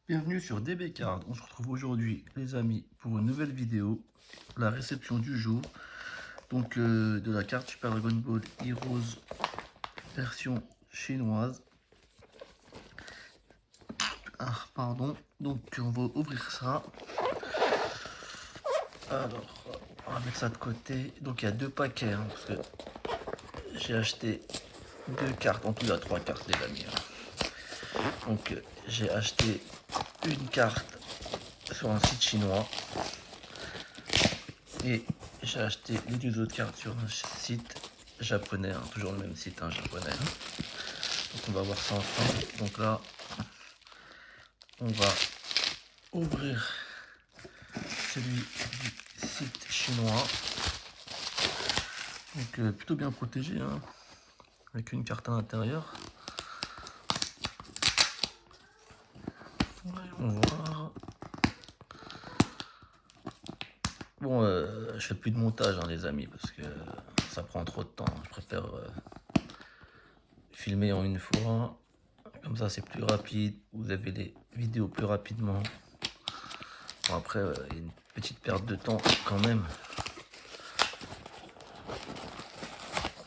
Bienvenue sur DB Card. On se retrouve aujourd'hui, les amis, pour une nouvelle vidéo, la réception du jour. Donc, de la carte Super Dragon Ball Heroes version chinoise. Ah, pardon. Donc, on va ouvrir ça. Alors, on va mettre ça de côté. Donc, il y a deux paquets, hein, parce que j'ai acheté deux cartes. En tout, il y a trois cartes, les amis. Donc, j'ai acheté une carte sur un site chinois. Et j'ai acheté les deux autres cartes sur un site japonais, hein, toujours le même site japonais. Donc on va voir ça ensemble. Donc là, on va ouvrir celui du site chinois. Donc plutôt bien protégé, hein, avec une carte à l'intérieur. On va voir. Bon, je fais plus de montage, hein, les amis, parce que ça prend trop de temps. Je préfère filmer en une fois. Comme ça, c'est plus rapide. Vous avez les vidéos plus rapidement. Bon, après, il y a une petite perte de temps quand même.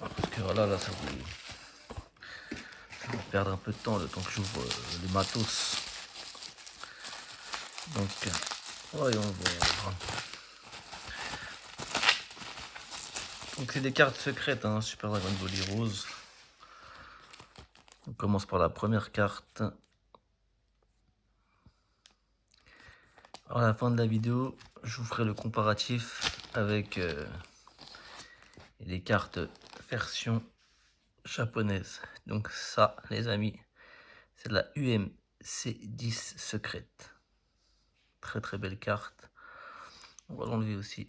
Parce que voilà, là, ça va perdre un peu de temps le temps que j'ouvre le matos. Donc, voyons voir. Donc, c'est des cartes secrètes, hein, Super Dragon Ball Heroes. On commence par la première carte. À la fin de la vidéo, je vous ferai le comparatif avec les cartes version japonaise. Donc ça, les amis, c'est la UMC10 secrète. Très très belle carte. On va l'enlever aussi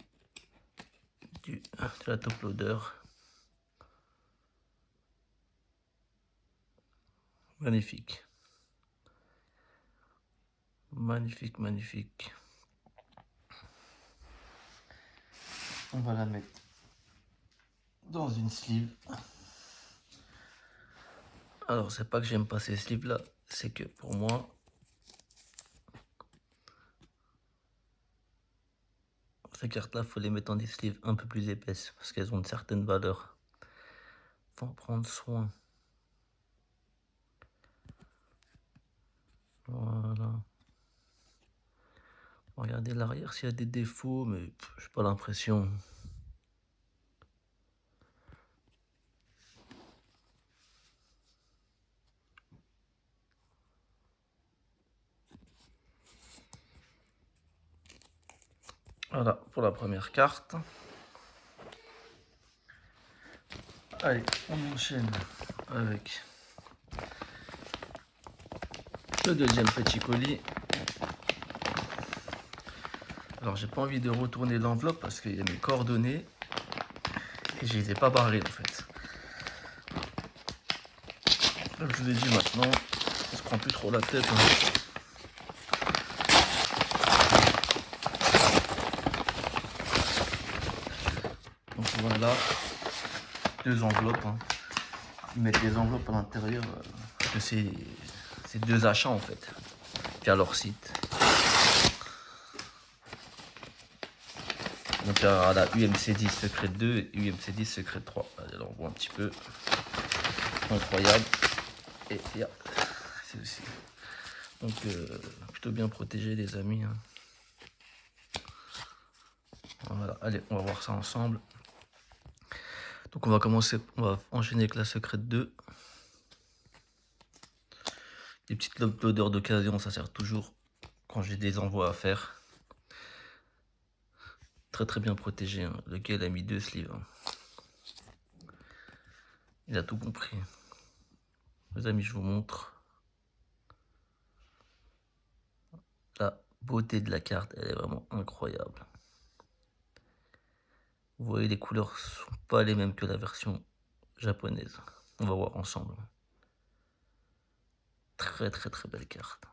de la top loader. Magnifique. Magnifique, magnifique. On va la mettre dans une sleeve. Alors, c'est pas que j'aime pas ces sleeves là, c'est que pour moi, ces cartes là, faut les mettre dans des sleeves un peu plus épaisses parce qu'elles ont une certaine valeur. Faut en prendre soin. Voilà. Regardez l'arrière s'il y a des défauts, mais j'ai pas l'impression. Voilà pour la première carte. Allez, on enchaîne avec le deuxième petit colis. Alors j'ai pas envie de retourner l'enveloppe parce qu'il y a mes coordonnées et je les ai pas barrées en fait. Comme je vous ai dit maintenant, on se prend plus trop la tête. Hein. Donc voilà, deux enveloppes. Hein. Ils mettent des enveloppes à l'intérieur parce que c'est deux achats en fait via leur site. Donc il y aura la UMC10 Secret 2 et UMC10 Secret 3. Allez, alors on voit un petit peu. Incroyable. Et yeah, c'est aussi. Donc plutôt bien protégé les amis. Hein. Voilà, allez, on va voir ça ensemble. Donc on va commencer, on va enchaîner avec la Secret 2. Des petites loaders d'occasion, ça sert toujours quand j'ai des envois à faire. Très très bien protégé, hein. Le gars il a mis deux sleeves. Hein. Il a tout compris. Les amis, je vous montre. La beauté de la carte, elle est vraiment incroyable. Vous voyez, les couleurs sont pas les mêmes que la version japonaise. On va voir ensemble. Très très très belle carte.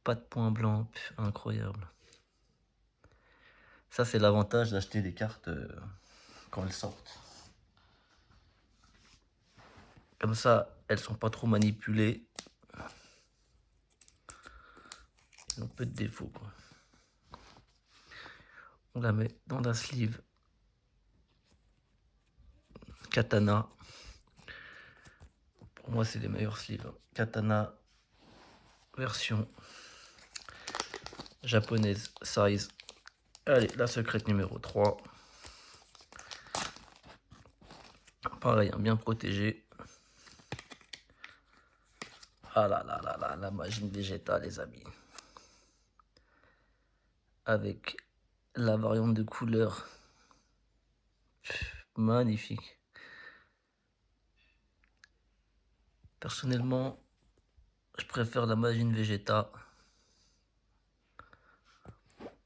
Pas de points blancs, incroyable. Ça c'est l'avantage d'acheter des cartes quand elles sortent. Comme ça, elles sont pas trop manipulées. Elles ont peu de défauts, quoi. On la met dans la sleeve Katana. Pour moi, c'est les meilleurs sleeves. Katana version japonaise size. Allez, la secrète numéro 3. Pareil, hein, bien protégé. Ah là là là là, la magie végétale, les amis. Avec la variante de couleur. Magnifique. Personnellement, je préfère la Magine Vegeta.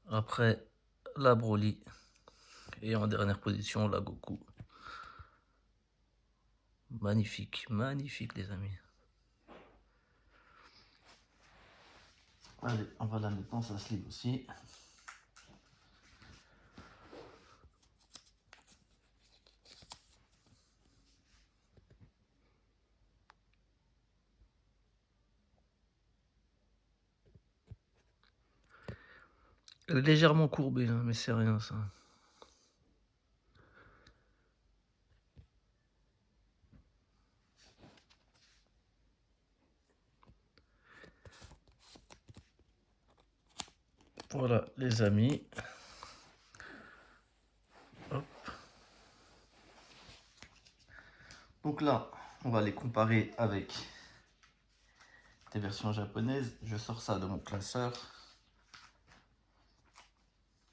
Après, la Broly. Et en dernière position, la Goku. Magnifique, magnifique, les amis. Allez, on va la mettre dans sa sleeve aussi. Elle est légèrement courbée, hein, mais c'est rien ça. Voilà les amis. Hop. Donc là, on va les comparer avec des versions japonaises. Je sors ça de mon classeur.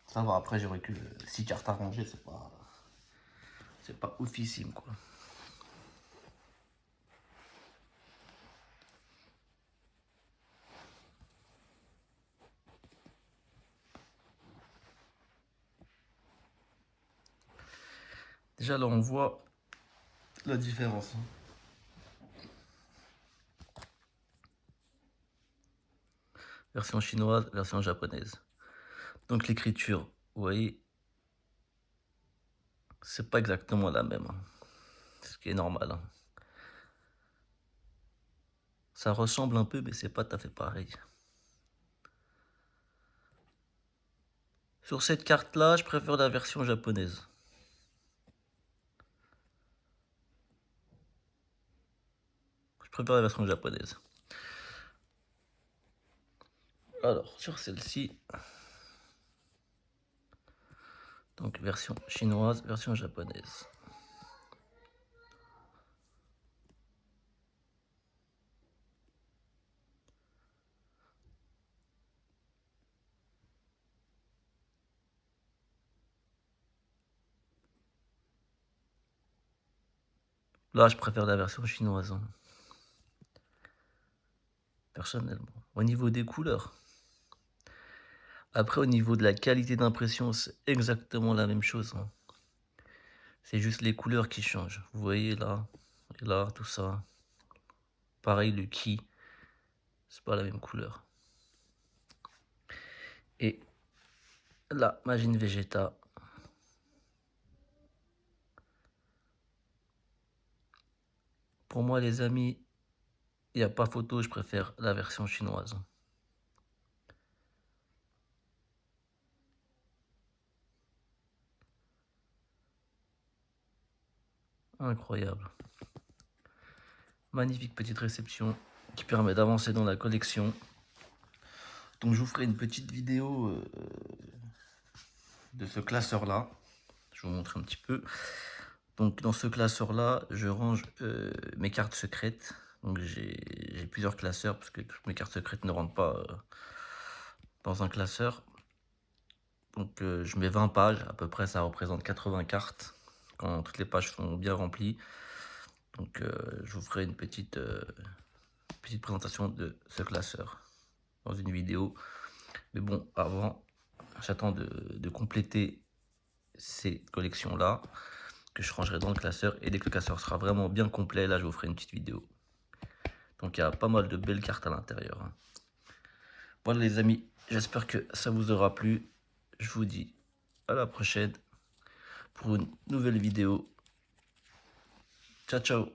Ça va, après j'aurais que 6 cartes à ranger, c'est pas oufissime quoi. Déjà là on voit la différence. Version chinoise, version japonaise. Donc l'écriture, vous voyez, c'est pas exactement la même. Ce qui est normal. Hein. Ça ressemble un peu, mais c'est pas tout à fait pareil. Sur cette carte-là, je préfère la version japonaise. Je préfère la version japonaise. Alors, sur celle-ci, donc version chinoise, version japonaise. Là, je préfère la version chinoise. Hein. Personnellement. Au niveau des couleurs. Après, au niveau de la qualité d'impression, c'est exactement la même chose. Hein. C'est juste les couleurs qui changent. Vous voyez là, et là, tout ça. Pareil, le ki, c'est pas la même couleur. Et la Magine Vegeta. Pour moi, les amis, il n'y a pas photo, je préfère la version chinoise. Incroyable. Magnifique petite réception qui permet d'avancer dans la collection. Donc je vous ferai une petite vidéo de ce classeur-là. Je vais vous montrer un petit peu. Donc dans ce classeur-là, je range mes cartes secrètes. Donc j'ai plusieurs classeurs parce que toutes mes cartes secrètes ne rentrent pas dans un classeur. Donc je mets 20 pages, à peu près ça représente 80 cartes quand toutes les pages sont bien remplies. Donc je vous ferai une petite présentation de ce classeur dans une vidéo. Mais bon, avant, j'attends de compléter ces collections-là que je rangerai dans le classeur. Et dès que le classeur sera vraiment bien complet, là, je vous ferai une petite vidéo. Donc, il y a pas mal de belles cartes à l'intérieur. Voilà, les amis, j'espère que ça vous aura plu. Je vous dis à la prochaine pour une nouvelle vidéo. Ciao, ciao.